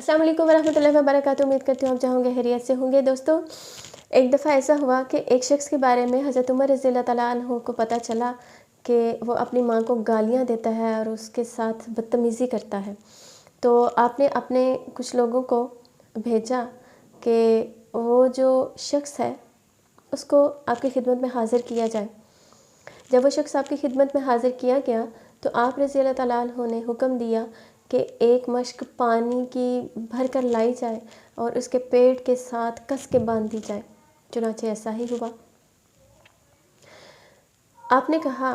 अस्सलाम वालेकुम वरहमतुल्लाहि वबरकातुहू। उम्मीद करती हूँ आप जहाँ होंगे खैरियत से होंगे। दोस्तों, एक दफ़ा ऐसा हुआ कि एक शख्स के बारे में हज़रत उमर रज़ियल्लाहु तआला अन्हु को पता चला कि वो अपनी माँ को गालियाँ देता है और उसके साथ बदतमीज़ी करता है। तो आपने अपने कुछ लोगों को भेजा कि वो जो शख्स है उसको आपकी खिदमत में हाज़िर किया जाए। जब वो शख्स आपकी खिदमत में हाज़िर किया गया तो आप रज़ियल्लाहु तआला अन्हु ने हुक्म दिया कि एक मश्क पानी की भर कर लाई जाए और उसके पेट के साथ कस के बांध दी जाए। चुनांचे ऐसा ही हुआ। आपने कहा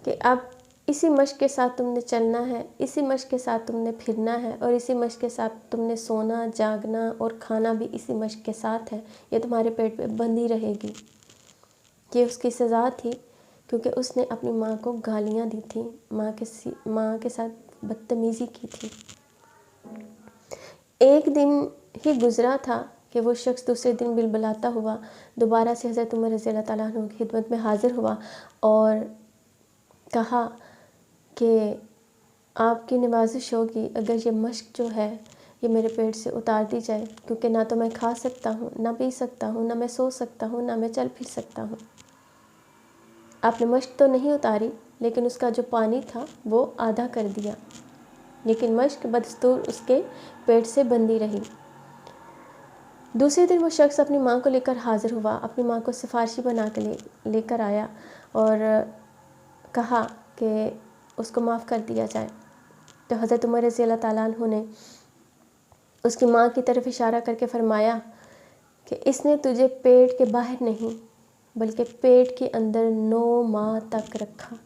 कि अब इसी मश्क के साथ तुमने चलना है, इसी मश्क के साथ तुमने फिरना है और इसी मश्क के साथ तुमने सोना, जागना और खाना भी इसी मश्क के साथ है। ये तुम्हारे पेट पे बंधी रहेगी। ये उसकी सज़ा थी क्योंकि उसने अपनी माँ को गालियाँ दी थी, माँ के साथ बदतमीज़ी की थी। एक दिन ही गुज़रा था कि वो शख्स दूसरे दिन बिलबिलाता हुआ दोबारा से हज़रत उमर रज़ियल्लाहु तआला अन्हु की खिदमत में हाज़िर हुआ और कहा कि आपकी नवाज़िश होगी अगर ये मश्क जो है ये मेरे पेट से उतार दी जाए, क्योंकि ना तो मैं खा सकता हूँ, ना पी सकता हूँ, ना मैं सो सकता हूँ, ना मैं चल फिर सकता हूँ। आपने मश्क तो नहीं उतारी, लेकिन उसका जो पानी था वो आधा कर दिया, लेकिन मश्क बदस्तूर उसके पेट से बंधी रही। दूसरे दिन वो शख्स अपनी माँ को लेकर हाज़िर हुआ, अपनी माँ को सिफारिशी बना के लेकर आया और कहा कि उसको माफ़ कर दिया जाए। तो हज़रत उमर रज़ियल्लाहु तआला अन्हु ने उसकी माँ की तरफ इशारा करके फ़रमाया कि इसने तुझे पेट के बाहर नहीं बल्कि पेट के अंदर 9 माह तक रखा।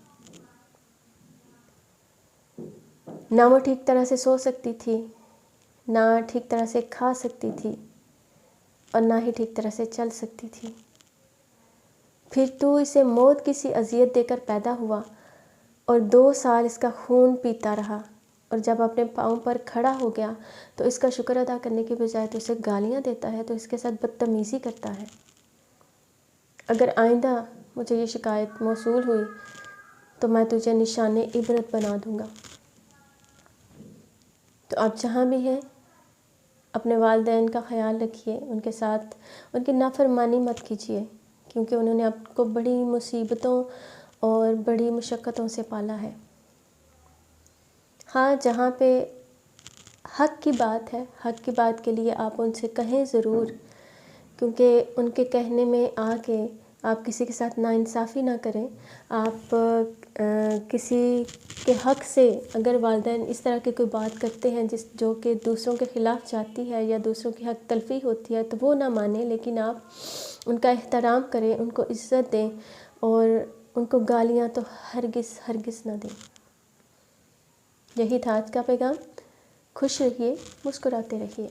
ना वो ठीक तरह से सो सकती थी, ना ठीक तरह से खा सकती थी और ना ही ठीक तरह से चल सकती थी। फिर तू इसे मौत की सी अज़ियत देकर पैदा हुआ और 2 साल इसका खून पीता रहा, और जब अपने पाँव पर खड़ा हो गया तो इसका शुक्र अदा करने के बजाय तो इसे गालियाँ देता है, तो इसके साथ बदतमीज़ी करता है। अगर आइंदा मुझे ये शिकायत मौसूल हुई तो मैं तुझे निशाने इबरत बना दूँगा। तो आप जहाँ भी हैं अपने वालिदैन का ख़याल रखिए, उनके साथ उनकी नाफरमानी मत कीजिए, क्योंकि उन्होंने आपको बड़ी मुसीबतों और बड़ी मुशक्क़तों से पाला है। हाँ, जहाँ पे हक़ की बात है, हक़ की बात के लिए आप उनसे कहें ज़रूर, क्योंकि उनके कहने में आके आप किसी के साथ नाइंसाफ़ी ना करें। आप किसी के हक़ से अगर वालिदैन इस तरह की कोई बात करते हैं जो कि दूसरों के ख़िलाफ़ जाती है या दूसरों की हक़ तलफ़ी होती है, तो वो ना मानें, लेकिन आप उनका एहतराम करें, उनको इज़्ज़त दें और उनको गालियाँ तो हरगिज़ ना दें। यही था आज का पैगाम। खुश रहिए, मुस्कुराते रहिए।